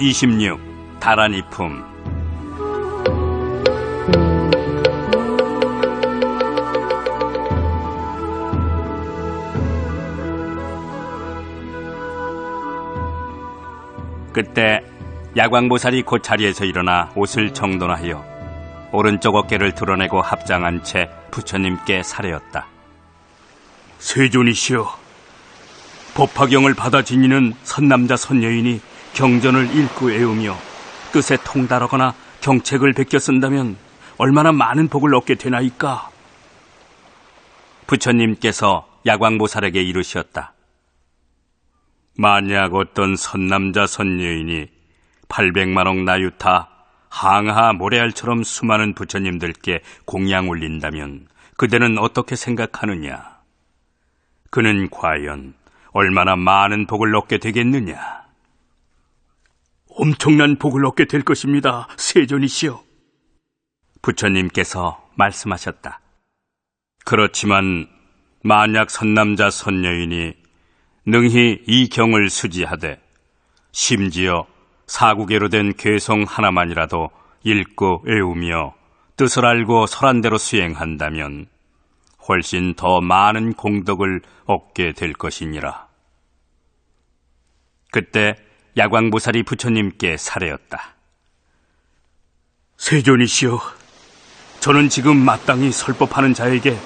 제26 다란이 품. 그때 야광보살이 곧 자리에서 일어나 옷을 정돈하여 오른쪽 어깨를 드러내고 합장한 채 부처님께 사례었다. 세존이시여, 법화경을 받아 지니는 선남자 선여인이 경전을 읽고 애우며 뜻에 통달하거나 경책을 베껴 쓴다면 얼마나 많은 복을 얻게 되나이까? 부처님께서 야광보살에게 이르셨다. 만약 어떤 선남자 선여인이 800만억 나유타 항하 모래알처럼 수많은 부처님들께 공양 올린다면 그대는 어떻게 생각하느냐? 그는 과연 얼마나 많은 복을 얻게 되겠느냐? 엄청난 복을 얻게 될 것입니다, 세존이시여. 부처님께서 말씀하셨다. 그렇지만 만약 선남자 선여인이 능히 이 경을 수지하되 심지어 사구계로 된 괴성 하나만이라도 읽고 애우며 뜻을 알고 설한대로 수행한다면 훨씬 더 많은 공덕을 얻게 될 것이니라. 그때 야광보살이 부처님께 사례었다. 세존이시여, 저는 지금 마땅히 설법하는 자에게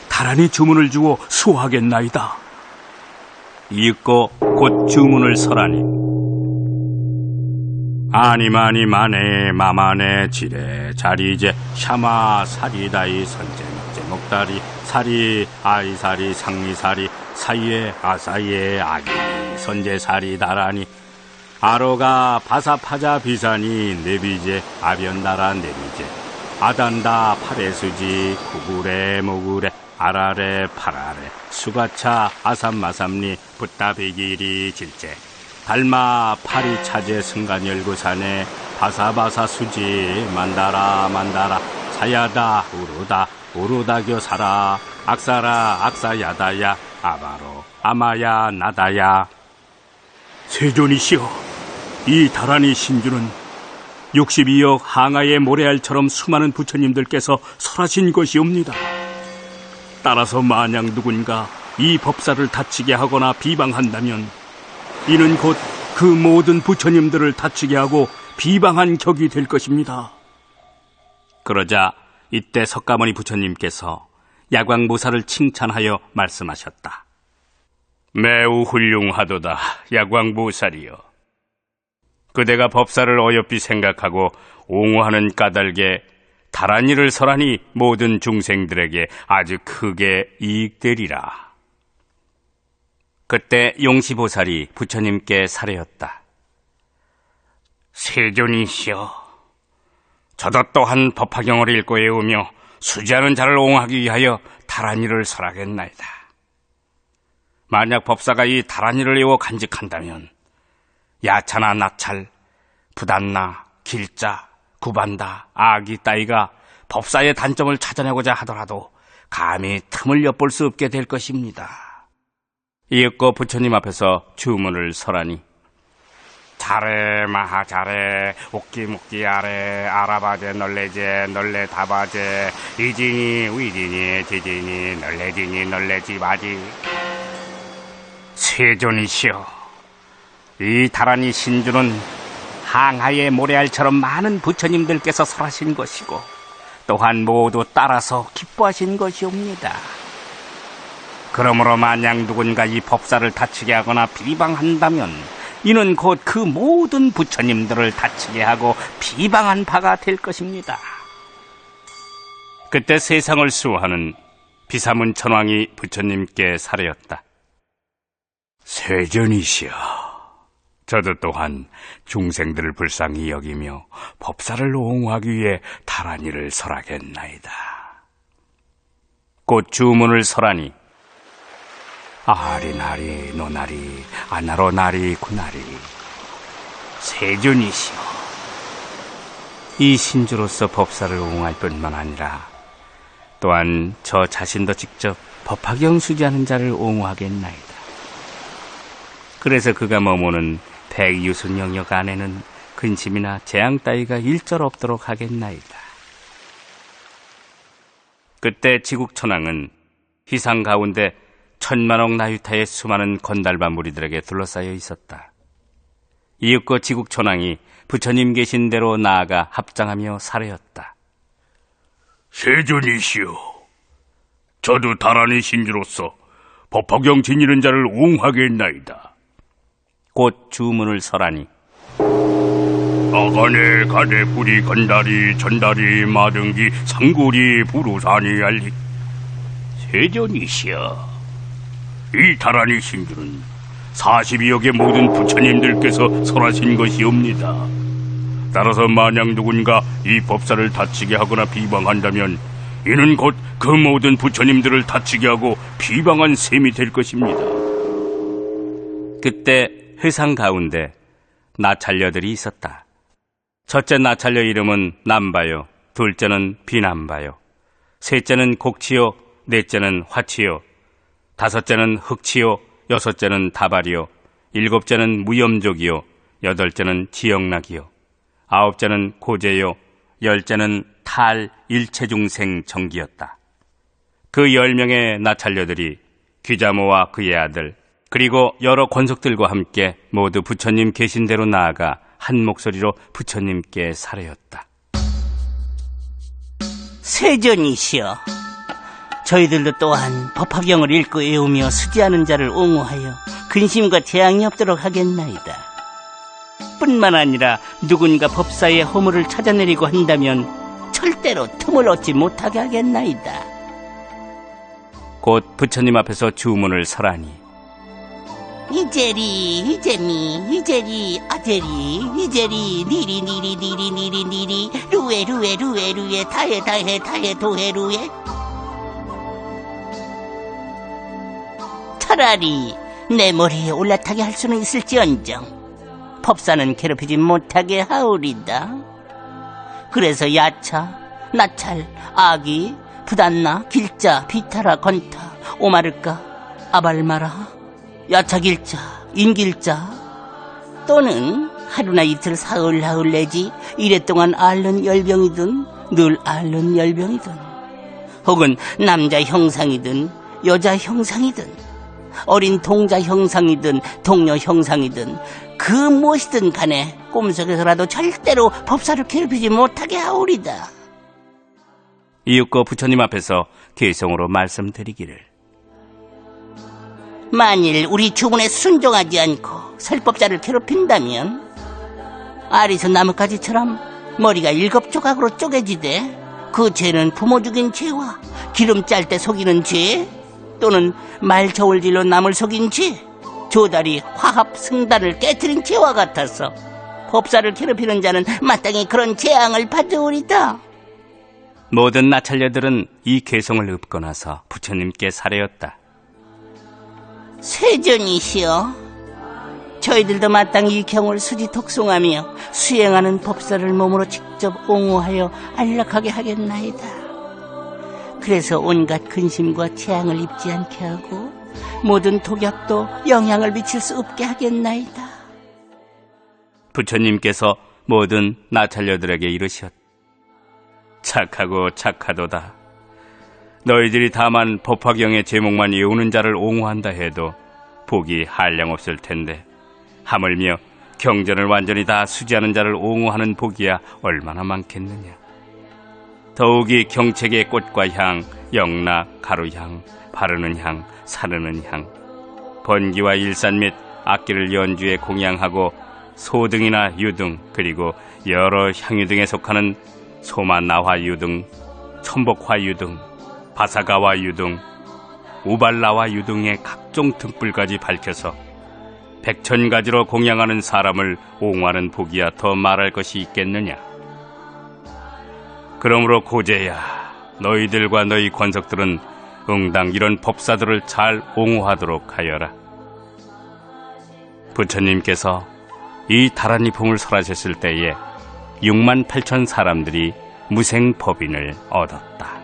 다란히 주문을 주어 수호하겠나이다. 이윽고 곧 주문을 설하니 아니마니 마네 마마네 지레 자리제 샤마 사리다이 선제 목다리 사리 아이사리 상리사리 사이에 아사이에 아기 선제사리 다라니 아로가 바사파자 비사니 네비제 아변다라 네비제 아단다 파레수지 구구레 모구레 아라레 파라레 수가차 아삼마삼리 붓다비기리 질제 달마 파리차제 승간열구산에 바사바사 수지 만다라 만다라 사야다 우루다 우루다교사라 악사라 악사야다야 아바로 아마야 나다야. 세존이시여, 이 다란이 신주는 62억 항하의 모래알처럼 수많은 부처님들께서 설하신 것이옵니다. 따라서 만약 누군가 이 법사를 다치게 하거나 비방한다면 이는 곧 그 모든 부처님들을 다치게 하고 비방한 격이 될 것입니다. 그러자 이때 석가모니 부처님께서 야광보살을 칭찬하여 말씀하셨다. 매우 훌륭하도다, 야광보살이여. 그대가 법사를 어여삐 생각하고 옹호하는 까닭에 다란이를 설하니 모든 중생들에게 아주 크게 이익되리라. 그때 용시보살이 부처님께 사례었다. 세존이시여, 저도 또한 법화경을 읽고 애우며 수지하는 자를 옹호하기 위하여 다란이를 설하겠나이다. 만약 법사가 이 다란이를 애워 간직한다면 야차나 낙찰, 부단나, 길자, 구반다, 아기 따위가 법사의 단점을 찾아내고자 하더라도 감히 틈을 엿볼 수 없게 될 것입니다. 이윽고 부처님 앞에서 주문을 설하니 자레 마하 자레 옥기묵기 아레 아라바제 널레제 널레 다바제 이진이 위진이 지진이 널레진이 널레지바지. 세존이시여, 이 다란이 신주는 항하의 모래알처럼 많은 부처님들께서 설하신 것이고 또한 모두 따라서 기뻐하신 것이옵니다. 그러므로 만약 누군가 이 법사를 다치게 하거나 비방한다면 이는 곧 그 모든 부처님들을 다치게 하고 비방한 바가 될 것입니다. 그때 세상을 수호하는 비사문 천왕이 부처님께 사례었다. 세존이시여, 저도 또한 중생들을 불쌍히 여기며 법사를 옹호하기 위해 다란이를 설하겠나이다. 곧 주문을 설하니 아리나리 노나리 아나로나리 구나리. 세존이시여, 이 신주로서 법사를 옹호할 뿐만 아니라 또한 저 자신도 직접 법화경 수지하는 자를 옹호하겠나이다. 그래서 그가 머무는 백유순 영역 안에는 근심이나 재앙 따위가 일절 없도록 하겠나이다. 그때 지국천왕은 희상 가운데 10,000억 나유타의 수많은 건달반 무리들에게 둘러싸여 있었다. 이윽고 지국천왕이 부처님 계신 대로 나아가 합장하며 사례였다. 세존이시여, 저도 다란의 신주로서 법화경 지니는 자를 옹하겠나이다. 곧 주문을 설하니 아가네 가대 뿌리 건다리 전다리 마등기 상구리 부루산이 알리. 세존이시여, 이 다란의 신주는 42억의 모든 부처님들께서 설하신 것이옵니다. 따라서 만약 누군가 이 법사를 다치게 하거나 비방한다면 이는 곧 그 모든 부처님들을 다치게 하고 비방한 셈이 될 것입니다. 그때 회상 가운데 나찰녀들이 있었다. 첫째 나찰녀 이름은 남바요, 둘째는 비남바요, 셋째는 곡치요, 넷째는 화치요, 다섯째는 흑치요, 여섯째는 다발이요, 일곱째는 무염족이요, 여덟째는 지역락이요, 아홉째는 고제요, 열째는 탈 일체중생 정기였다. 그 10명의 나찰녀들이 귀자모와 그의 아들 그리고 여러 권속들과 함께 모두 부처님 계신 대로 나아가 한 목소리로 부처님께 사례였다. 세존이시여, 저희들도 또한 법화경을 읽고 외우며 수지하는 자를 옹호하여 근심과 재앙이 없도록 하겠나이다. 뿐만 아니라 누군가 법사의 허물을 찾아내리고 한다면 절대로 틈을 얻지 못하게 하겠나이다. 곧 부처님 앞에서 주문을 설하니 이제리 이제미 이제리 아제리 이제리 니리 니리 니리 니리 니리 루에 루에 루에 루에 다해 다해 다해 도해 루에. 차라리 내 머리에 올라타게 할 수는 있을지언정 법사는 괴롭히지 못하게 하오리다. 그래서 야차, 나찰, 아기, 부단나, 길자, 비타라, 건타, 오마르까, 아발마라, 야차길자, 인길자 또는 하루나 이틀 사흘 나흘 내지 이래 동안 앓는 열병이든 늘 앓는 열병이든 혹은 남자 형상이든 여자 형상이든 어린 동자 형상이든 동료 형상이든 그 무엇이든 간에 꿈속에서라도 절대로 법사를 괴롭히지 못하게 하오리다. 이윽고 부처님 앞에서 개성으로 말씀드리기를 만일 우리 주문에 순종하지 않고 설법자를 괴롭힌다면 아리수 나뭇가지처럼 머리가 7조각으로 쪼개지되 그 죄는 부모 죽인 죄와 기름 짤 때 속이는 죄 또는 말 저울질로 남을 속인 죄, 조다리 화합 승단을 깨트린 죄와 같아서 법사를 괴롭히는 자는 마땅히 그런 재앙을 받으오리다. 모든 나찰녀들은 이 개성을 읊고 나서 부처님께 사례였다. 세존이시여, 저희들도 마땅히 이 경을 수지 독송하며 수행하는 법사를 몸으로 직접 옹호하여 안락하게 하겠나이다. 그래서 온갖 근심과 재앙을 입지 않게 하고 모든 독약도 영향을 미칠 수 없게 하겠나이다. 부처님께서 모든 나찰녀들에게 이르셨다. 착하고 착하도다. 너희들이 다만 법화경의 제목만 외우는 자를 옹호한다 해도 복이 한량없을 텐데 하물며 경전을 완전히 다 수지하는 자를 옹호하는 복이야 얼마나 많겠느냐. 더욱이 경책의 꽃과 향, 영락, 가루향, 바르는 향, 사르는 향, 번기와 일산 및 악기를 연주에 공양하고 소등이나 유등 그리고 여러 향유 등에 속하는 소만나화유 등, 천복화유 등, 바사가와유 등, 우발라와유 등의 각종 등불까지 밝혀서 100,000가지로 공양하는 사람을 옹호하는 복이야 더 말할 것이 있겠느냐. 그러므로 고제야, 너희들과 너희 권석들은 응당 이런 법사들을 잘 옹호하도록 하여라. 부처님께서 이 다란이품을 설하셨을 때에 68,000 사람들이 무생법인을 얻었다.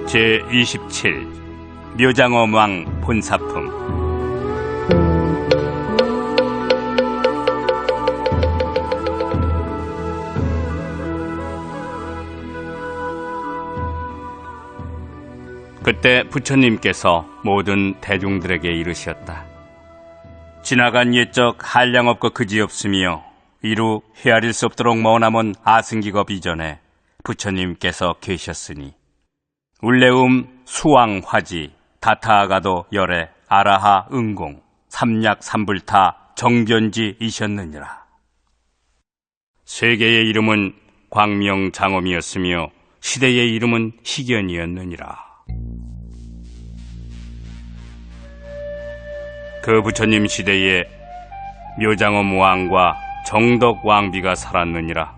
제27 묘장엄 왕 본사품. 그때 부처님께서 모든 대중들에게 이르셨다. 지나간 옛적 한량없고 그지없으며 이루 헤아릴 수 없도록 머나먼 아승기겁 이전에 부처님께서 계셨으니 울레움, 수왕, 화지, 다타아가도, 열애, 아라하, 응공, 삼약, 삼불타, 정변지이셨느니라. 세계의 이름은 광명장엄이었으며 시대의 이름은 희견이었느니라. 그 부처님 시대에 묘장엄 왕과 정덕 왕비가 살았느니라.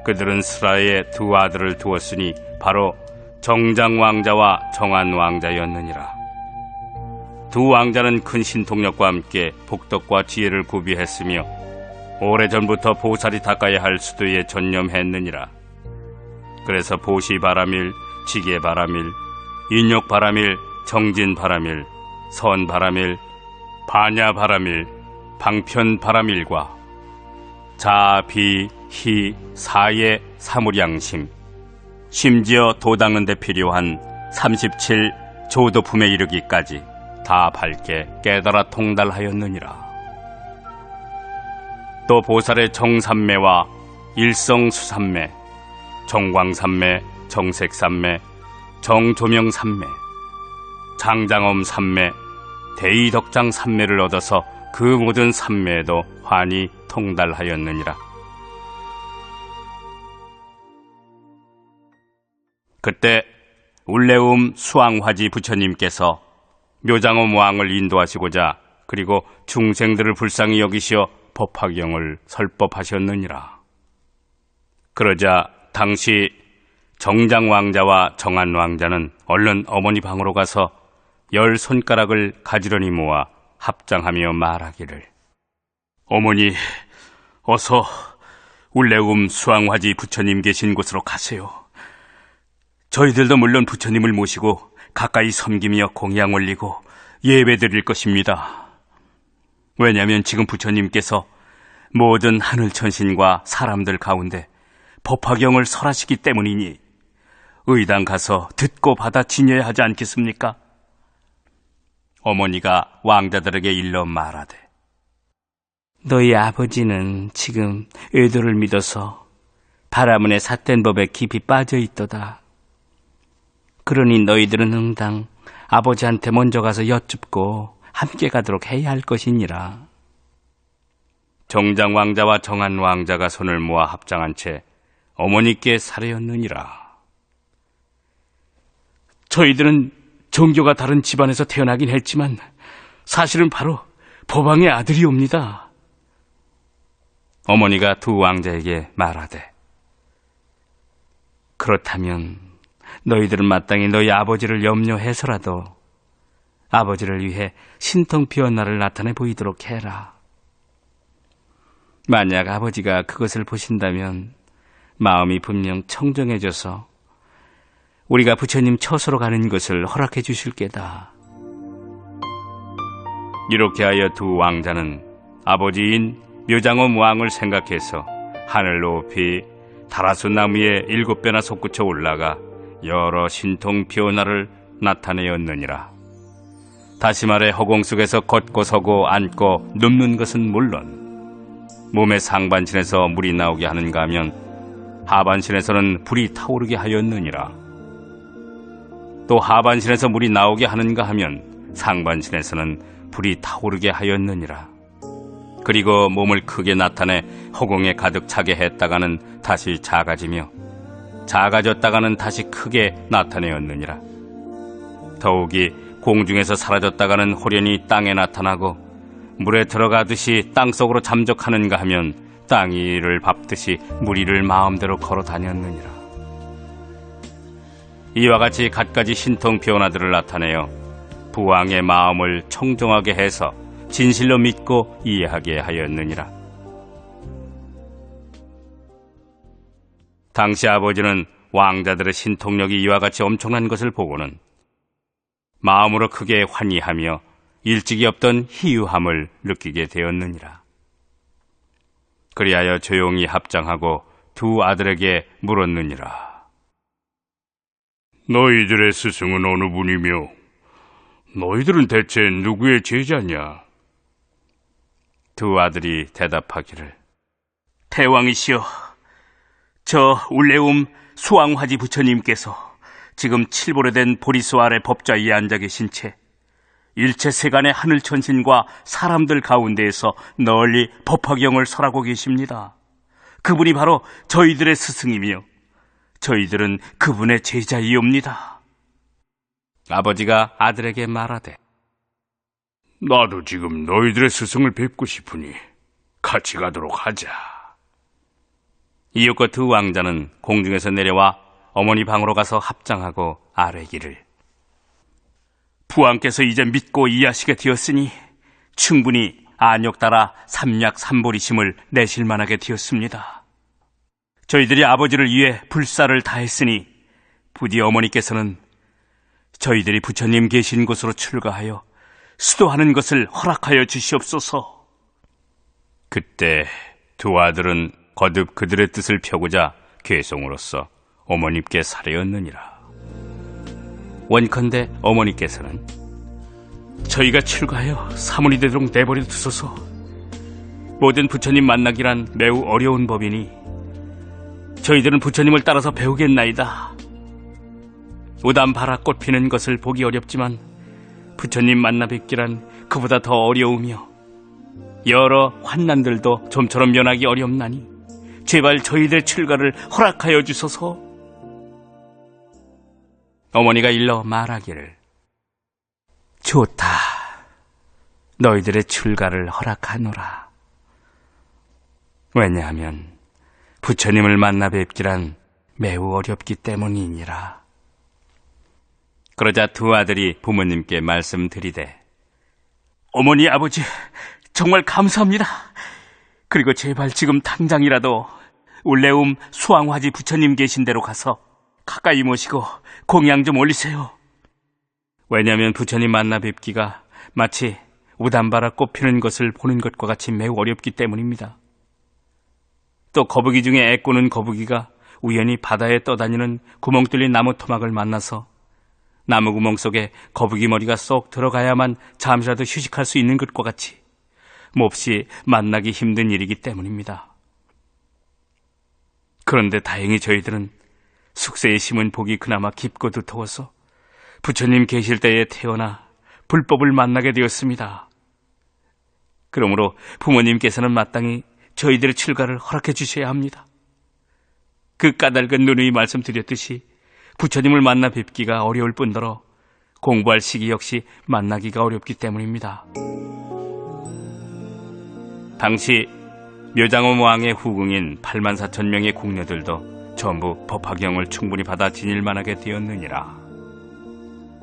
그들은 스라에 두 아들을 두었으니 바로 정장 왕자와 정안 왕자였느니라. 두 왕자는 큰 신통력과 함께 복덕과 지혜를 구비했으며 오래전부터 보살이 닦아야 할 수도에 전념했느니라. 그래서 보시바라밀, 지게바라밀, 인욕바라밀, 정진바라밀, 선바라밀, 반야바라밀, 방편바라밀과 자, 비, 희, 사의 사무량심, 심지어 도 닦는 데 필요한 37 조도품에 이르기까지 다 밝게 깨달아 통달하였느니라. 또 보살의 정삼매와 일성수삼매, 정광삼매, 정색삼매, 정조명삼매, 장장엄 삼매, 대의덕장 삼매를 얻어서 그 모든 삼매에도 환히 통달하였느니라. 그때 울레움 수왕화지 부처님께서 묘장엄 왕을 인도하시고자 그리고 중생들을 불쌍히 여기시어 법화경을 설법하셨느니라. 그러자 당시 정장 왕자와 정안 왕자는 얼른 어머니 방으로 가서 10손가락을 가지런히 모아 합장하며 말하기를, 어머니, 어서 울레움 수왕화지 부처님 계신 곳으로 가세요. 저희들도 물론 부처님을 모시고 가까이 섬기며 공양 올리고 예배 드릴 것입니다. 왜냐하면 지금 부처님께서 모든 하늘 천신과 사람들 가운데 법화경을 설하시기 때문이니 의당 가서 듣고 받아 지녀야 하지 않겠습니까? 어머니가 왕자들에게 일러 말하되, 너희 아버지는 지금 의도를 믿어서 바라문의 삿된 법에 깊이 빠져 있도다. 그러니 너희들은 응당 아버지한테 먼저 가서 여쭙고 함께 가도록 해야 할 것이니라. 정장 왕자와 정안 왕자가 손을 모아 합장한 채 어머니께 사례였느니라. 저희들은 종교가 다른 집안에서 태어나긴 했지만 사실은 바로 법왕의 아들이옵니다. 어머니가 두 왕자에게 말하되, 그렇다면 너희들은 마땅히 너희 아버지를 염려해서라도 아버지를 위해 신통피어 나를 나타내 보이도록 해라. 만약 아버지가 그것을 보신다면 마음이 분명 청정해져서 우리가 부처님 처소로 가는 것을 허락해 주실 게다. 이렇게 하여 두 왕자는 아버지인 묘장엄 왕을 생각해서 하늘 높이 다라수 나무에 7배나 솟구쳐 올라가 여러 신통 변화를 나타내었느니라. 다시 말해 허공 속에서 걷고 서고 앉고 눕는 것은 물론 몸의 상반신에서 물이 나오게 하는가 하면 하반신에서는 불이 타오르게 하였느니라. 또 하반신에서 물이 나오게 하는가 하면 상반신에서는 불이 타오르게 하였느니라. 그리고 몸을 크게 나타내 허공에 가득 차게 했다가는 다시 작아지며 작아졌다가는 다시 크게 나타내었느니라. 더욱이 공중에서 사라졌다가는 홀연히 땅에 나타나고 물에 들어가듯이 땅속으로 잠적하는가 하면 땅이 이를 밟듯이 무리를 마음대로 걸어 다녔느니라. 이와 같이 갖가지 신통 변화들을 나타내어 부왕의 마음을 청정하게 해서 진실로 믿고 이해하게 하였느니라. 당시 아버지는 왕자들의 신통력이 이와 같이 엄청난 것을 보고는 마음으로 크게 환희하며 일찍이 없던 희유함을 느끼게 되었느니라. 그리하여 조용히 합장하고 두 아들에게 물었느니라. 너희들의 스승은 어느 분이며 너희들은 대체 누구의 제자냐? 두 아들이 대답하기를, 대왕이시여, 저 울레움 수왕화지 부처님께서 지금 칠보레된 보리수 아래 법좌 위에 앉아 계신 채 일체 세간의 하늘 천신과 사람들 가운데에서 널리 법화경을 설하고 계십니다. 그분이 바로 저희들의 스승이며 저희들은 그분의 제자이옵니다. 아버지가 아들에게 말하되, 나도 지금 너희들의 스승을 뵙고 싶으니 같이 가도록 하자. 이윽고 두 왕자는 공중에서 내려와 어머니 방으로 가서 합장하고 아뢰기를, 부왕께서 이제 믿고 이해하시게 되었으니 충분히 안욕 따라 삼약 삼보리심을 내실 만하게 되었습니다. 저희들이 아버지를 위해 불사를 다했으니 부디 어머니께서는 저희들이 부처님 계신 곳으로 출가하여 수도하는 것을 허락하여 주시옵소서. 그때 두 아들은 거듭 그들의 뜻을 펴고자 괴송으로써 어머님께 살해였느니라. 원컨대 어머니께서는, 저희가 출가하여 사문이 되도록 내버려 두소서. 모든 부처님 만나기란 매우 어려운 법이니 저희들은 부처님을 따라서 배우겠나이다. 우담바라 꽃 피는 것을 보기 어렵지만 부처님 만나 뵙기란 그보다 더 어려우며 여러 환난들도 좀처럼 면하기 어렵나니 제발 저희들의 출가를 허락하여 주소서. 어머니가 일러 말하기를, 좋다. 너희들의 출가를 허락하노라. 왜냐하면 부처님을 만나 뵙기란 매우 어렵기 때문이니라. 그러자 두 아들이 부모님께 말씀드리되, 어머니, 아버지, 정말 감사합니다. 그리고 제발 지금 당장이라도 울레움 수왕화지 부처님 계신 데로 가서 가까이 모시고 공양 좀 올리세요. 왜냐하면 부처님 만나 뵙기가 마치 우담바라 꽃 피는 것을 보는 것과 같이 매우 어렵기 때문입니다. 또 거북이 중에 애꾸는 거북이가 우연히 바다에 떠다니는 구멍 뚫린 나무 토막을 만나서 나무 구멍 속에 거북이 머리가 쏙 들어가야만 잠시라도 휴식할 수 있는 것과 같이 몹시 만나기 힘든 일이기 때문입니다. 그런데 다행히 저희들은 숙세에 심은 복이 그나마 깊고 두터워서 부처님 계실 때에 태어나 불법을 만나게 되었습니다. 그러므로 부모님께서는 마땅히 저희들의 출가를 허락해 주셔야 합니다. 그 까닭은 누누이 말씀드렸듯이 부처님을 만나 뵙기가 어려울 뿐더러 공부할 시기 역시 만나기가 어렵기 때문입니다. 당시 묘장엄 왕의 후궁인 84,000명의 궁녀들도 전부 법화경을 충분히 받아 지닐 만하게 되었느니라.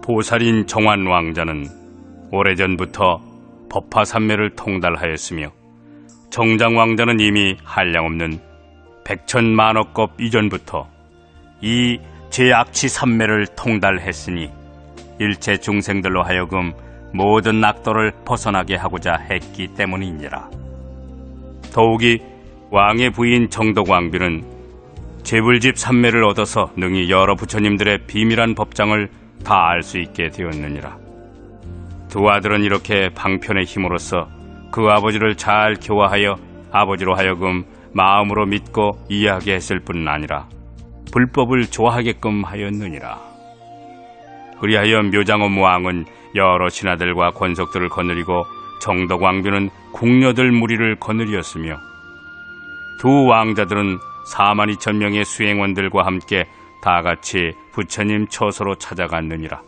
보살인 정환 왕자는 오래전부터 법화삼매를 통달하였으며 정장 왕자는 이미 한량없는 백천만억급 이전부터 이 제악치 삼매를 통달했으니 일체 중생들로 하여금 모든 낙도를 벗어나게 하고자 했기 때문이니라. 더욱이 왕의 부인 정덕왕비는 재불집 삼매를 얻어서 능히 여러 부처님들의 비밀한 법장을 다 알 수 있게 되었느니라. 두 아들은 이렇게 방편의 힘으로써 그 아버지를 잘 교화하여 아버지로 하여금 마음으로 믿고 이해하게 했을 뿐 아니라 불법을 좋아하게끔 하였느니라. 그리하여 묘장엄 왕은 여러 신하들과 권속들을 거느리고 정덕왕비는 궁녀들 무리를 거느리었으며 두 왕자들은 42,000명의 수행원들과 함께 다같이 부처님 처소로 찾아갔느니라.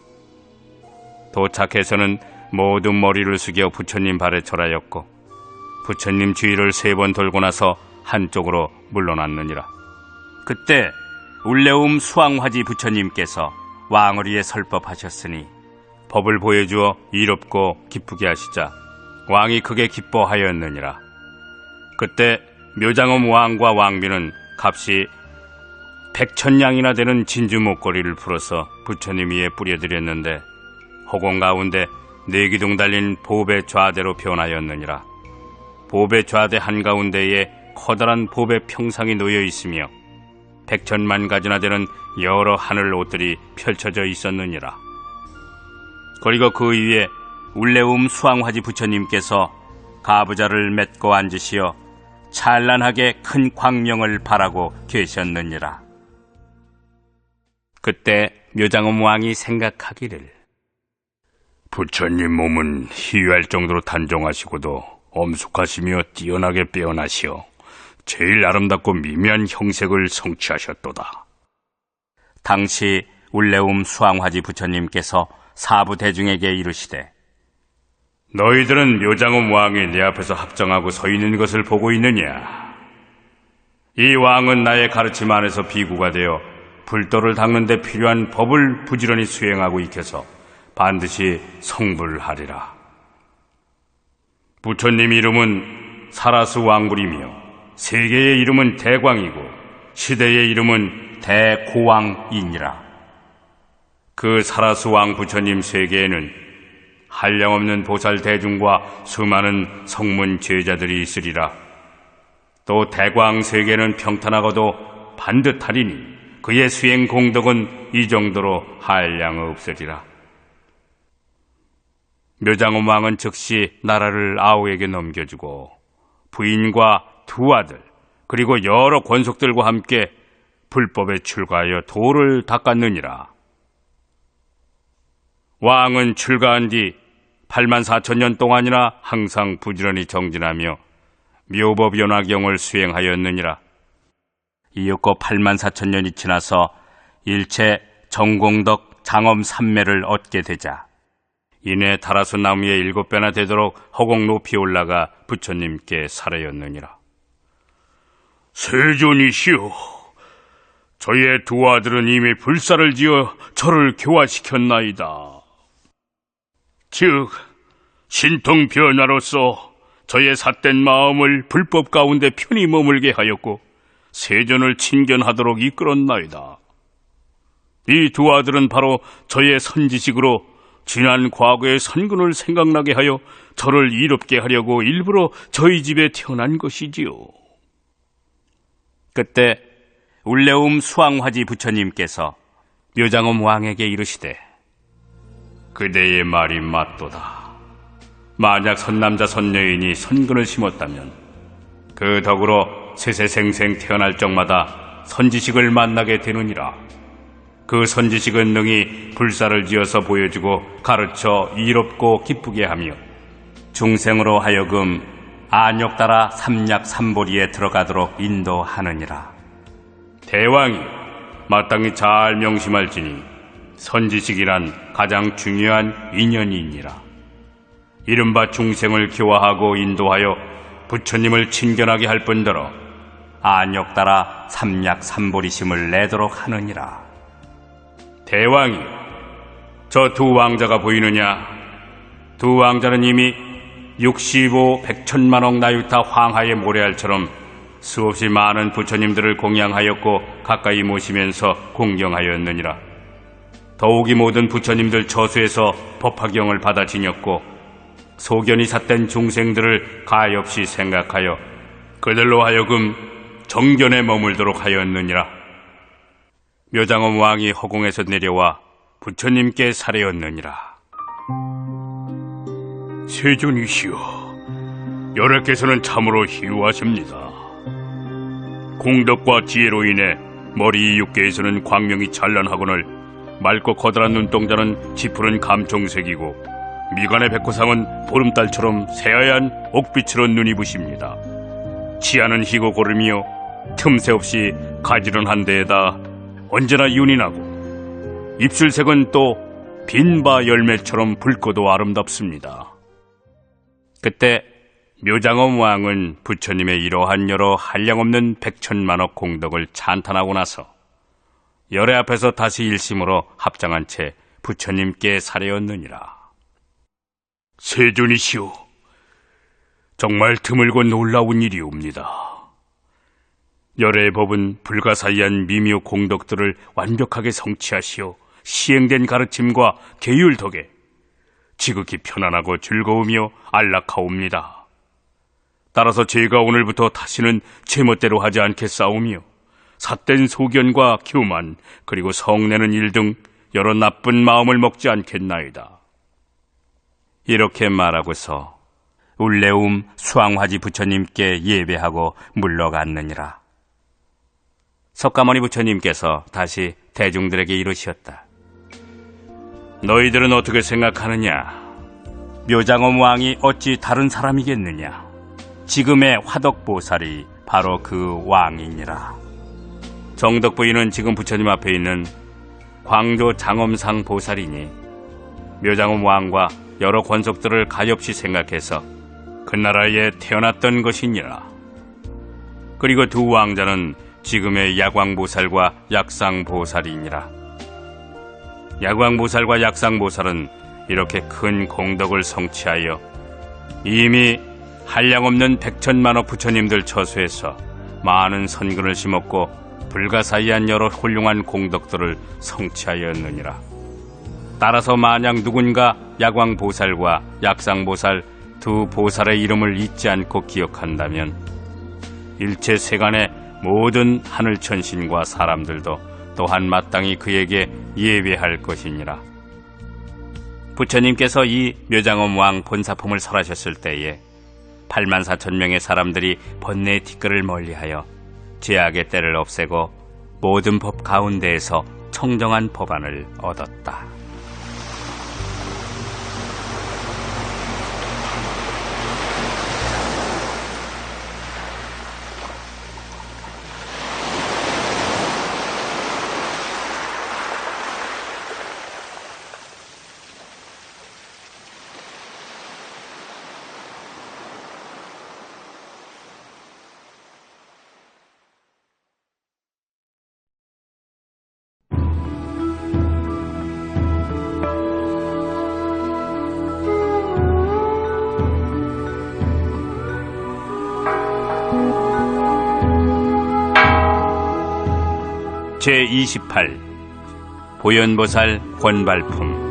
도착해서는 모두 머리를 숙여 부처님 발에 절하였고 부처님 주위를 3번 돌고 나서 한쪽으로 물러났느니라. 그때 울레움 수왕화지 부처님께서 왕을 위해 설법하셨으니 법을 보여주어 이롭고 기쁘게 하시자 왕이 크게 기뻐하였느니라. 그때 묘장엄 왕과 왕비는 값이 100,000냥이나 되는 진주 목걸이를 풀어서 부처님 위에 뿌려드렸는데 허공 가운데 4기둥 달린 보배 좌대로 변하였느니라. 보배 좌대 한가운데에 커다란 보배 평상이 놓여 있으며 100,000만 가지나 되는 여러 하늘 옷들이 펼쳐져 있었느니라. 그리고 그 위에 울레움 수왕화지 부처님께서 가부좌를 맺고 앉으시어 찬란하게 큰 광명을 바라고 계셨느니라. 그때 묘장엄 왕이 생각하기를, 부처님 몸은 희귀할 정도로 단종하시고도 엄숙하시며 뛰어나게 빼어나시어 제일 아름답고 미미한 형색을 성취하셨도다. 당시 울레움 수왕화지 부처님께서 사부 대중에게 이르시되, 너희들은 묘장엄 왕이 내 앞에서 합장하고 서 있는 것을 보고 있느냐? 이 왕은 나의 가르침 안에서 비구가 되어 불도를 닦는 데 필요한 법을 부지런히 수행하고 익혀서 반드시 성불하리라. 부처님 이름은 사라스 왕불이며 세계의 이름은 대광이고 시대의 이름은 대고왕이니라. 그 사라스 왕 부처님 세계에는 한량없는 보살 대중과 수많은 성문 제자들이 있으리라. 또 대광 세계는 평탄하고도 반듯하리니 그의 수행 공덕은 이 정도로 한량 없으리라. 묘장엄 왕은 즉시 나라를 아우에게 넘겨주고 부인과 2 아들 그리고 여러 권속들과 함께 불법에 출가하여 도를 닦았느니라. 왕은 출가한 뒤 84,000년 동안이나 항상 부지런히 정진하며 묘법연화경을 수행하였느니라. 이윽고 84,000년이 지나서 일체 정공덕 장엄 삼매를 얻게 되자 이내 다라수 나무에 7배나 되도록 허공 높이 올라가 부처님께 사례였느니라. 세존이시여, 저의 2 아들은 이미 불사를 지어 저를 교화시켰나이다. 즉 신통 변화로서 저의 삿된 마음을 불법 가운데 편히 머물게 하였고 세존을 친견하도록 이끌었나이다. 이 2 아들은 바로 저의 선지식으로 지난 과거의 선근을 생각나게 하여 저를 이롭게 하려고 일부러 저희 집에 태어난 것이지요. 그때 울레움 수왕화지 부처님께서 묘장엄 왕에게 이르시되, 그대의 말이 맞도다. 만약 선남자 선여인이 선근을 심었다면 그 덕으로 세세생생 태어날 적마다 선지식을 만나게 되느니라. 그 선지식은 능히 불사를 지어서 보여주고 가르쳐 이롭고 기쁘게 하며 중생으로 하여금 안욕 따라 삼약삼보리에 들어가도록 인도하느니라. 대왕이 마땅히 잘 명심할지니 선지식이란 가장 중요한 인연이니라. 이른바 중생을 교화하고 인도하여 부처님을 친견하게 할 뿐더러 안욕 따라 삼약삼보리심을 내도록 하느니라. 대왕이 저 2 왕자가 보이느냐? 2 왕자는 이미 65, 100천만억 나유타 황하의 모래알처럼 수없이 많은 부처님들을 공양하였고 가까이 모시면서 공경하였느니라. 더욱이 모든 부처님들 처수에서 법화경을 받아 지녔고 소견이 삿된 중생들을 가엾이 생각하여 그들로 하여금 정견에 머물도록 하였느니라. 묘장엄 왕이 허공에서 내려와 부처님께 사례였느니라. 세존이시여, 여러께서는 참으로 희루하십니다. 공덕과 지혜로 인해 머리 이육계에서는 광명이 찬란하거늘 맑고 커다란 눈동자는 짙푸른 감청색이고 미간의 백호상은 보름달처럼 새하얀 옥빛으로 눈이 부십니다. 치아는 희고 고르며 틈새 없이 가지런한 데에다 언제나 윤이 나고 입술색은 또 빈바 열매처럼 붉고도 아름답습니다. 그때 묘장엄 왕은 부처님의 이러한 여러 한량없는 100천만억 공덕을 찬탄하고 나서 열애 앞에서 다시 일심으로 합장한 채 부처님께 사례였느니라. 세존이시오, 정말 드물고 놀라운 일이옵니다. 열의 법은 불가사의한 미묘 공덕들을 완벽하게 성취하시어 시행된 가르침과 계율 덕에 지극히 편안하고 즐거우며 안락하옵니다. 따라서 제가 오늘부터 다시는 제멋대로 하지 않겠사오며 삿된 소견과 교만 그리고 성내는 일 등 여러 나쁜 마음을 먹지 않겠나이다. 이렇게 말하고서 울레움 수왕화지 부처님께 예배하고 물러갔느니라. 석가모니 부처님께서 다시 대중들에게 이르시었다. 너희들은 어떻게 생각하느냐? 묘장엄 왕이 어찌 다른 사람이겠느냐? 지금의 화덕보살이 바로 그 왕이니라. 정덕부인은 지금 부처님 앞에 있는 광조 장엄상 보살이니 묘장엄 왕과 여러 권속들을 가엾이 생각해서 그 나라에 태어났던 것이니라. 그리고 두 왕자는 지금의 야광보살과 약상보살이니라. 야광보살과 약상보살은 이렇게 큰 공덕을 성취하여 이미 한량없는 백천만억 부처님들 처소에서 많은 선근을 심었고 불가사의한 여러 훌륭한 공덕들을 성취하였느니라. 따라서 만약 누군가 야광보살과 약상보살 두 보살의 이름을 잊지 않고 기억한다면 일체 세간의 모든 하늘천신과 사람들도 또한 마땅히 그에게 예배할 것이니라. 부처님께서 이 묘장엄 왕 본사품을 설하셨을 때에 84,000명의 사람들이 번뇌의 티끌을 멀리하여 죄악의 때를 없애고 모든 법 가운데에서 청정한 법안을 얻었다. 제28 보현보살 권발품.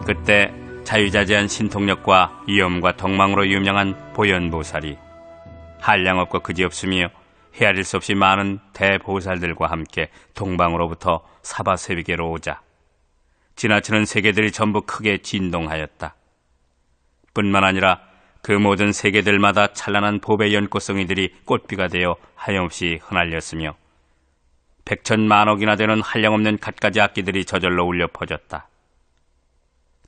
그때 자유자재한 신통력과 위엄과 덕망으로 유명한 보현보살이 한량없고 그지없으며 헤아릴 수 없이 많은 대보살들과 함께 동방으로부터 사바세비계로 오자 지나치는 세계들이 전부 크게 진동하였다. 뿐만 아니라 그 모든 세계들마다 찬란한 법의 연꽃송이들이 꽃비가 되어 하염없이 흩날렸으며 백천만억이나 되는 한량없는 갖가지 악기들이 저절로 울려 퍼졌다.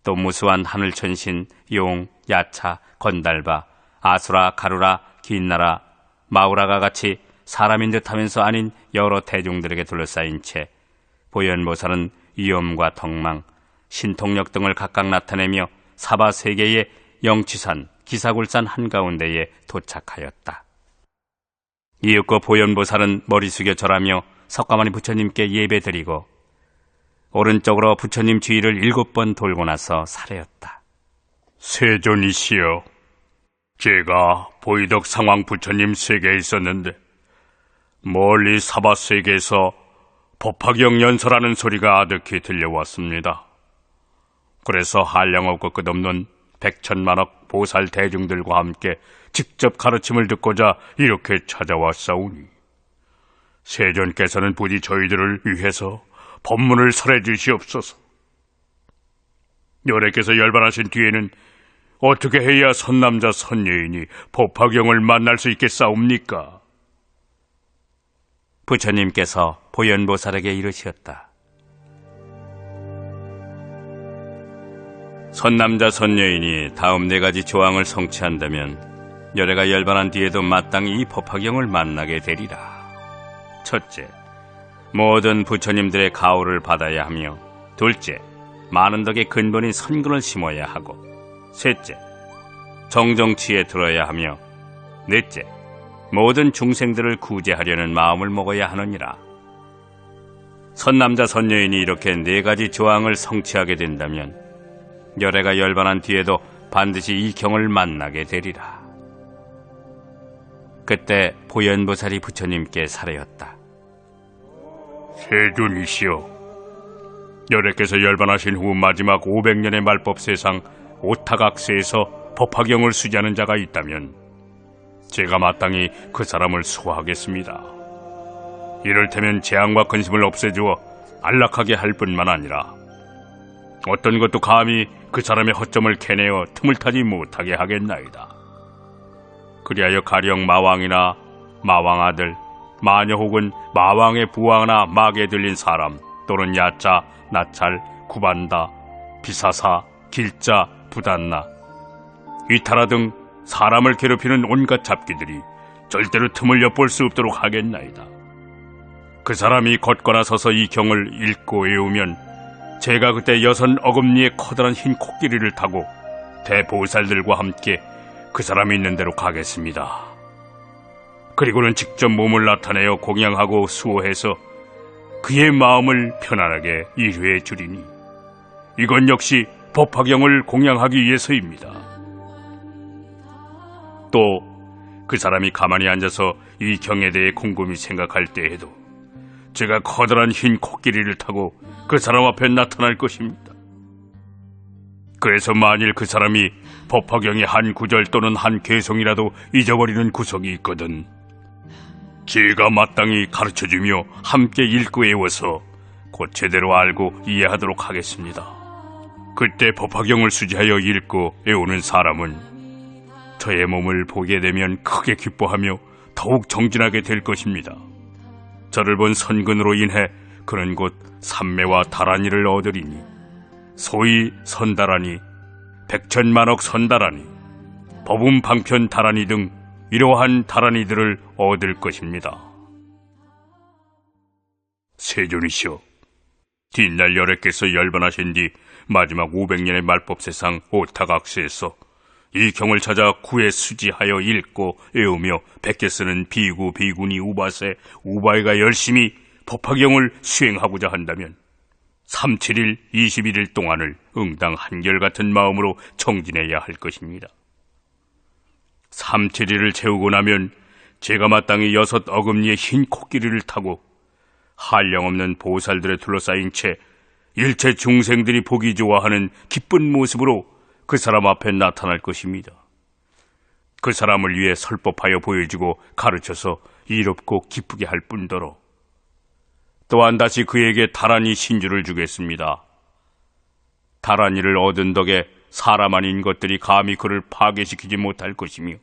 또 무수한 하늘천신, 용, 야차, 건달바, 아수라, 가루라, 긴나라, 마우라가 같이 사람인 듯하면서 아닌 여러 대중들에게 둘러싸인 채 보현보살은 위엄과 덕망, 신통력 등을 각각 나타내며 사바세계의 영취산, 기사굴산 한가운데에 도착하였다. 이윽고 보현보살은 머리 숙여 절하며 석가모니 부처님께 예배드리고 오른쪽으로 부처님 주위를 7번 돌고 나서 사례였다. 세존이시여, 제가 보이덕 상황 부처님 세계에 있었는데 멀리 사바세계에서 법화경 연설하는 소리가 아득히 들려왔습니다. 그래서 한량없고 끝없는 백천만억 보살 대중들과 함께 직접 가르침을 듣고자 이렇게 찾아왔사오니 세존께서는 부디 저희들을 위해서 법문을 설해 주시옵소서. 여래께서 열반하신 뒤에는 어떻게 해야 선남자 선여인이 법화경을 만날 수 있겠사옵니까? 부처님께서 보현보살에게 이르시었다. 선남자 선여인이 다음 4가지 조항을 성취한다면 열애가 열반한 뒤에도 마땅히 이 법화경을 만나게 되리라. 첫째, 모든 부처님들의 가호를 받아야 하며, 둘째, 많은 덕의 근본인 선근을 심어야 하고, 셋째, 정정치에 들어야 하며, 넷째, 모든 중생들을 구제하려는 마음을 먹어야 하느니라. 선남자 선여인이 이렇게 4가지 조항을 성취하게 된다면 열애가 열반한 뒤에도 반드시 이 경을 만나게 되리라. 그때 보현보살이 부처님께 사례였다. 세존이시여, 열애께서 열반하신 후 마지막 500년의 말법 세상 오타각세에서 법화경을 수지하는 자가 있다면 제가 마땅히 그 사람을 수호하겠습니다. 이를테면 재앙과 근심을 없애주어 안락하게 할 뿐만 아니라 어떤 것도 감히 그 사람의 허점을 캐내어 틈을 타지 못하게 하겠나이다. 그리하여 가령 마왕이나 마왕 아들, 마녀 혹은 마왕의 부하나 막에 들린 사람 또는 야자, 나찰, 구반다, 비사사, 길자, 부단나, 위타라 등 사람을 괴롭히는 온갖 잡기들이 절대로 틈을 엿볼 수 없도록 하겠나이다. 그 사람이 걷거나 서서 이 경을 읽고 외우면 제가 그때 6 어금니의 커다란 흰 코끼리를 타고 대보살들과 함께 그 사람이 있는 데로 가겠습니다. 그리고는 직접 몸을 나타내어 공양하고 수호해서 그의 마음을 편안하게 이루해 주리니 이건 역시 법화경을 공양하기 위해서입니다. 또 그 사람이 가만히 앉아서 이 경에 대해 곰곰이 생각할 때에도 제가 커다란 흰 코끼리를 타고 그 사람 앞에 나타날 것입니다. 그래서 만일 그 사람이 법화경의 한 구절 또는 한 개성이라도 잊어버리는 구석이 있거든 제가 마땅히 가르쳐주며 함께 읽고 외워서 곧 제대로 알고 이해하도록 하겠습니다. 그때 법화경을 수지하여 읽고 외우는 사람은 저의 몸을 보게 되면 크게 기뻐하며 더욱 정진하게 될 것입니다. 저를 본 선근으로 인해 그는 곧 삼매와 다란이를 얻으리니 소위 선다란이, 백천만억 선다란이, 법음방편 다란이 등 이러한 다란이들을 얻을 것입니다. 세존이시여, 뒷날 열애께서 열반하신 뒤 마지막 500년의 말법 세상 오타각세에서 이 경을 찾아 구에 수지하여 읽고 외우며 베껴 쓰는 비구, 비구니, 우바세, 우바이가 열심히 법화경을 수행하고자 한다면 3, 7일, 21일 동안을 응당 한결같은 마음으로 정진해야 할 것입니다. 3, 7일을 채우고 나면 제가 마땅히 6 어금니의 흰 코끼리를 타고 한량없는 보살들에 둘러싸인 채 일체 중생들이 보기 좋아하는 기쁜 모습으로 그 사람 앞에 나타날 것입니다. 그 사람을 위해 설법하여 보여주고 가르쳐서 이롭고 기쁘게 할 뿐더러 또한 다시 그에게 다란이 신주를 주겠습니다. 다란이를 얻은 덕에 사람 아닌 것들이 감히 그를 파괴시키지 못할 것이며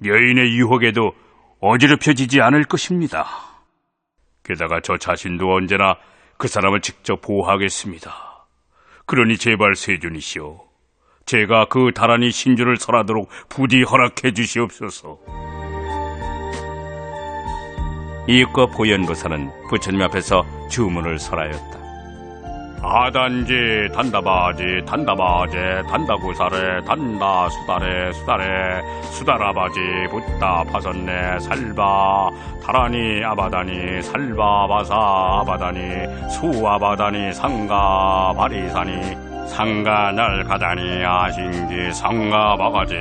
여인의 유혹에도 어지럽혀지지 않을 것입니다. 게다가 저 자신도 언제나 그 사람을 직접 보호하겠습니다. 그러니 제발 세존이시여, 제가 그 다란이 신주를 설하도록 부디 허락해 주시옵소서. 이윽고 보현보살은 부처님 앞에서 주문을 설하였다. 아단지, 단다바지, 단다바제, 단다구사레, 단다수다레, 수다레, 수다라바지, 붓다, 파선네, 살바, 다라니, 아바다니, 살바, 바사, 아바다니, 수아바다니, 상가, 바리사니, 상가, 날가다니, 아신기, 상가, 바가지,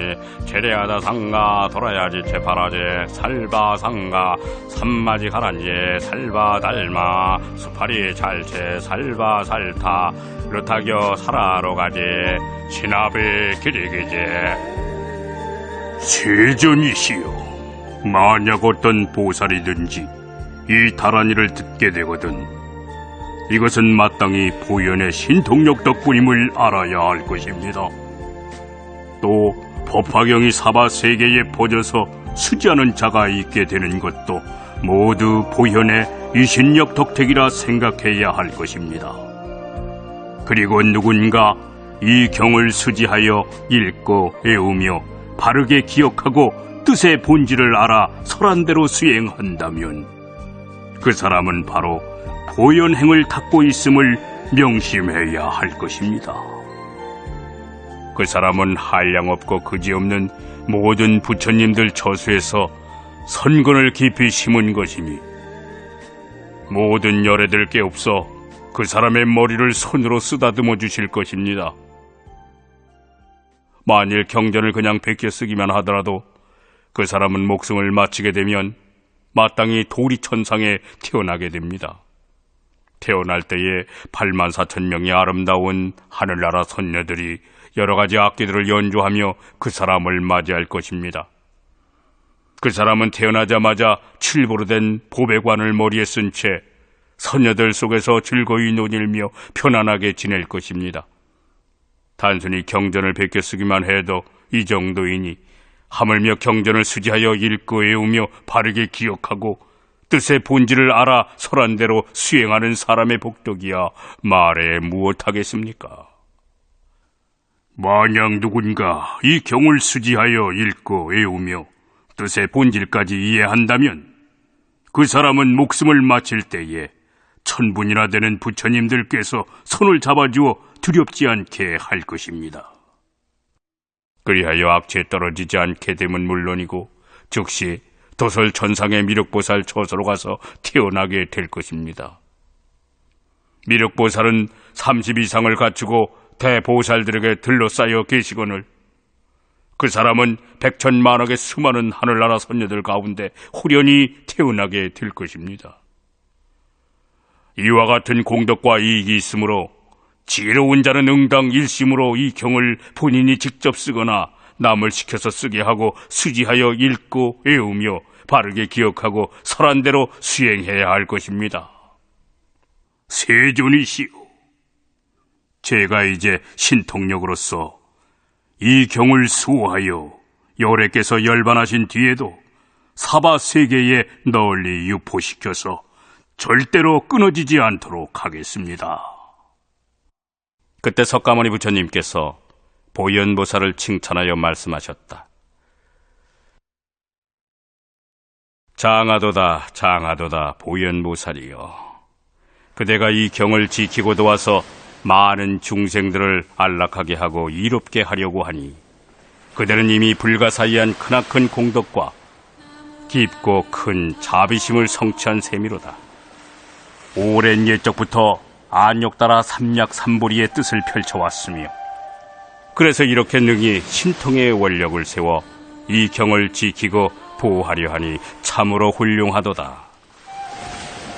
제레하다 상가, 돌아야지, 제파라지, 살바, 상가, 삼마지, 가란지, 살바, 달마, 수파리, 잘채, 살바, 살타, 르타교, 사라로 가지, 신압의 기리기제. 세존이시여, 만약 어떤 보살이든지 이 다란이를 듣게 되거든 이것은 마땅히 보현의 신통력 덕분임을 알아야 할 것입니다. 또 법화경이 사바 세계에 퍼져서 수지하는 자가 있게 되는 것도 모두 보현의 이신력 덕택이라 생각해야 할 것입니다. 그리고 누군가 이 경을 수지하여 읽고 외우며 바르게 기억하고 뜻의 본질을 알아 설한대로 수행한다면 그 사람은 바로 보현행을 닦고 있음을 명심해야 할 것입니다. 그 사람은 한량없고 그지없는 모든 부처님들 처수에서 선근을 깊이 심은 것이니 모든 열애될 게 없어 그 사람의 머리를 손으로 쓰다듬어 주실 것입니다. 만일 경전을 그냥 베껴 쓰기만 하더라도 그 사람은 목숨을 마치게 되면 마땅히 도리천상에 태어나게 됩니다. 태어날 때에 84,000명의 아름다운 하늘나라 선녀들이 여러 가지 악기들을 연주하며 그 사람을 맞이할 것입니다. 그 사람은 태어나자마자 칠보로 된 보배관을 머리에 쓴 채 선녀들 속에서 즐거이 논일며 편안하게 지낼 것입니다. 단순히 경전을 베껴 쓰기만 해도 이 정도이니 하물며 경전을 수지하여 읽고 외우며 바르게 기억하고 뜻의 본질을 알아 설한대로 수행하는 사람의 복덕이야 말해 무엇하겠습니까? 만약 누군가 이 경을 수지하여 읽고 외우며 뜻의 본질까지 이해한다면 그 사람은 목숨을 마칠 때에 1000분이나 되는 부처님들께서 손을 잡아주어 두렵지 않게 할 것입니다. 그리하여 악취에 떨어지지 않게 되면 물론이고 즉시 도설 천상의 미륵보살 처소로 가서 태어나게 될 것입니다. 미륵보살은 30 이상을 갖추고 대보살들에게 들러싸여 계시거늘 그 사람은 백천만억의 수많은 하늘나라 선녀들 가운데 후련히 태어나게 될 것입니다. 이와 같은 공덕과 이익이 있으므로 지혜로운 자는 응당 일심으로 이 경을 본인이 직접 쓰거나 남을 시켜서 쓰게 하고 수지하여 읽고 외우며 바르게 기억하고 설한대로 수행해야 할 것입니다. 세존이시오, 제가 이제 신통력으로서 이 경을 수호하여 여래께서 열반하신 뒤에도 사바 세계에 널리 유포시켜서 절대로 끊어지지 않도록 하겠습니다. 그때 석가모니 부처님께서 보현보살을 칭찬하여 말씀하셨다. 장하도다 장하도다 보현보살이여, 그대가 이 경을 지키고 도와서 많은 중생들을 안락하게 하고 이롭게 하려고 하니 그대는 이미 불가사의한 크나큰 공덕과 깊고 큰 자비심을 성취한 셈이로다. 오랜 옛적부터 안욕따라 삼약삼보리의 뜻을 펼쳐왔으며 그래서 이렇게 능히 신통의 원력을 세워 이 경을 지키고 보호하려 하니 참으로 훌륭하도다.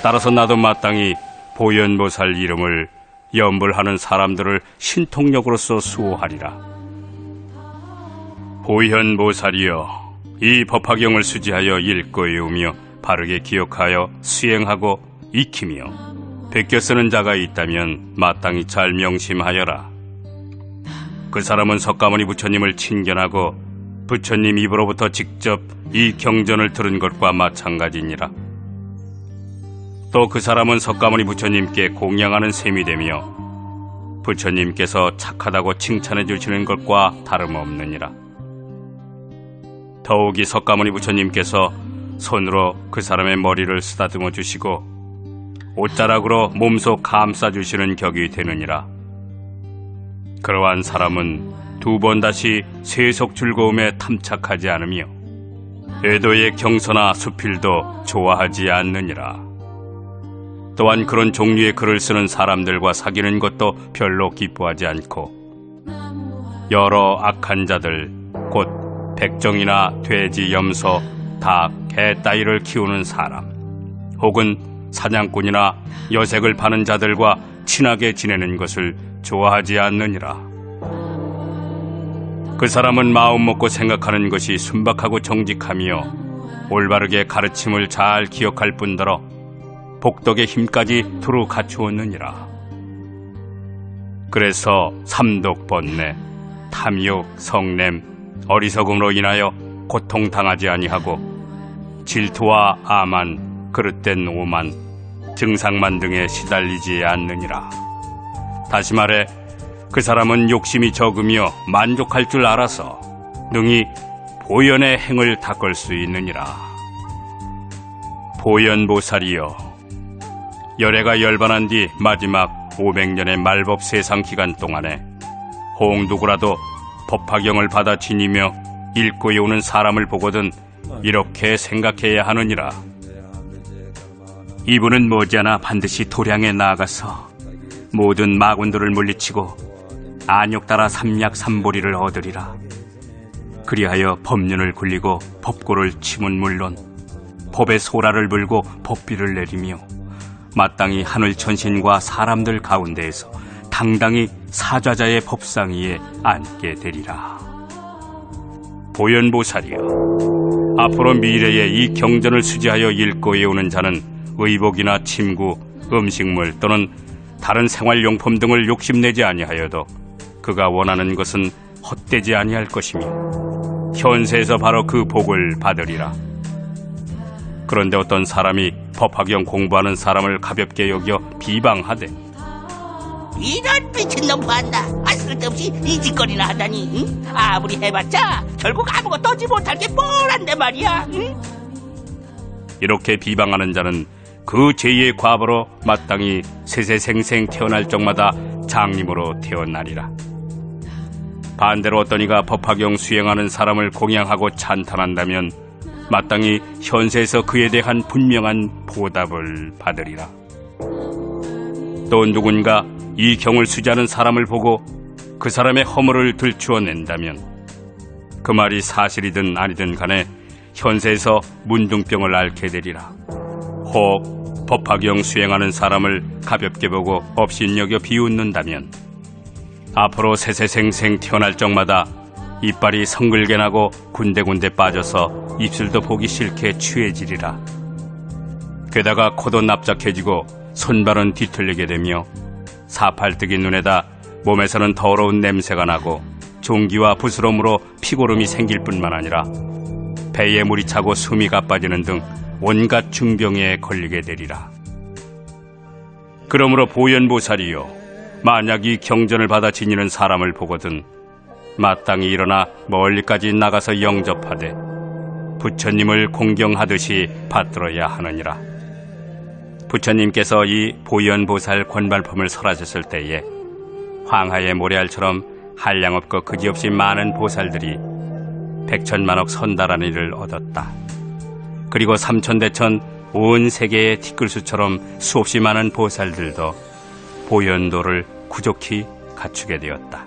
따라서 나도 마땅히 보현보살 이름을 염불하는 사람들을 신통력으로서 수호하리라. 보현보살이여, 이 법화경을 수지하여 읽고 외우며 바르게 기억하여 수행하고 익히며 베껴 쓰는 자가 있다면 마땅히 잘 명심하여라. 그 사람은 석가모니 부처님을 친견하고 부처님 입으로부터 직접 이 경전을 들은 것과 마찬가지니라. 또 그 사람은 석가모니 부처님께 공양하는 셈이 되며 부처님께서 착하다고 칭찬해 주시는 것과 다름없느니라. 더욱이 석가모니 부처님께서 손으로 그 사람의 머리를 쓰다듬어 주시고 옷자락으로 몸속 감싸 주시는 격이 되느니라. 그러한 사람은 2번 다시 세속 즐거움에 탐착하지 않으며 애도의 경서나 수필도 좋아하지 않느니라. 또한 그런 종류의 글을 쓰는 사람들과 사귀는 것도 별로 기뻐하지 않고 여러 악한 자들, 곧 백정이나 돼지, 염소, 닭, 개 따위를 키우는 사람, 혹은 사냥꾼이나 여색을 파는 자들과 친하게 지내는 것을 좋아하지 않느니라. 그 사람은 마음 먹고 생각하는 것이 순박하고 정직하며 올바르게 가르침을 잘 기억할 뿐더러 복덕의 힘까지 두루 갖추었느니라. 그래서 삼독, 번뇌, 탐욕, 성냄, 어리석음으로 인하여 고통당하지 아니하고 질투와 아만, 그릇된 오만, 증상만 등에 시달리지 않느니라. 다시 말해 그 사람은 욕심이 적으며 만족할 줄 알아서 능히 보현의 행을 닦을 수 있느니라. 보현보살이여, 열애가 열반한 뒤 마지막 500년의 말법 세상 기간 동안에 홍두구라도 법화경을 받아 지니며 읽고 외우는 사람을 보거든 이렇게 생각해야 하느니라. 이분은 머지않아 반드시 도량에 나아가서 모든 마군들을 물리치고 안욕 따라 삼약삼보리를 얻으리라. 그리하여 법륜을 굴리고 법고를 치면 물론 법의 소라를 불고 법비를 내리며 마땅히 하늘 천신과 사람들 가운데에서 당당히 사좌자의 법상 위에 앉게 되리라. 보현보살이여, 앞으로 미래에 이 경전을 수지하여 읽고 외우는 자는 의복이나 침구, 음식물 또는 다른 생활용품 등을 욕심내지 아니하여도 그가 원하는 것은 헛되지 아니할 것이며 현세에서 바로 그 복을 받으리라. 그런데 어떤 사람이 법화경 공부하는 사람을 가볍게 여겨 비방하되 이런 미친놈 봤나? 쓸데없이 이 짓거리나 하다니. 응? 아무리 해봤자 결국 아무것도 얻지 못할 게 뻔한데 말이야. 응? 이렇게 비방하는 자는 그 죄의 과보로 마땅히 세세생생 태어날 적마다 장님으로 태어나리라. 반대로 어떤 이가 법화경 수행하는 사람을 공양하고 찬탄한다면 마땅히 현세에서 그에 대한 분명한 보답을 받으리라. 또 누군가 이 경을 수지하는 사람을 보고 그 사람의 허물을 들추어낸다면 그 말이 사실이든 아니든 간에 현세에서 문둥병을 앓게 되리라. 혹 법화경 수행하는 사람을 가볍게 보고 업신여겨 비웃는다면 앞으로 세세생생 태어날 적마다 이빨이 성글게 나고 군데군데 빠져서 입술도 보기 싫게 취해지리라. 게다가 코도 납작해지고 손발은 뒤틀리게 되며 사팔뜨기 눈에다 몸에서는 더러운 냄새가 나고 종기와 부스럼으로 피고름이 생길 뿐만 아니라 배에 물이 차고 숨이 가빠지는 등 온갖 중병에 걸리게 되리라. 그러므로 보현보살이요, 만약 이 경전을 받아 지니는 사람을 보거든 마땅히 일어나 멀리까지 나가서 영접하되 부처님을 공경하듯이 받들어야 하느니라. 부처님께서 이 보현보살 권발품을 설하셨을 때에 황하의 모래알처럼 한량없고 그지없이 많은 보살들이 백천만억 선달한 일을 얻었다. 그리고 삼천대천 온 세계의 티끌수처럼 수없이 많은 보살들도 보현도를 구족히 갖추게 되었다.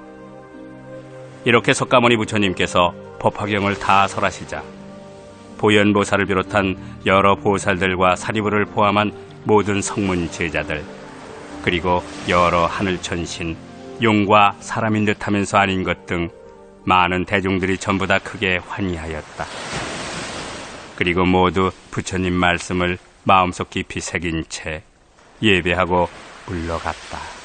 이렇게 석가모니 부처님께서 법화경을 다 설하시자 보현보살을 비롯한 여러 보살들과 사리부를 포함한 모든 성문 제자들, 그리고 여러 하늘천신, 용과 사람인 듯하면서 아닌 것 등 많은 대중들이 전부 다 크게 환희하였다. 그리고 모두 부처님 말씀을 마음속 깊이 새긴 채 예배하고 물러갔다.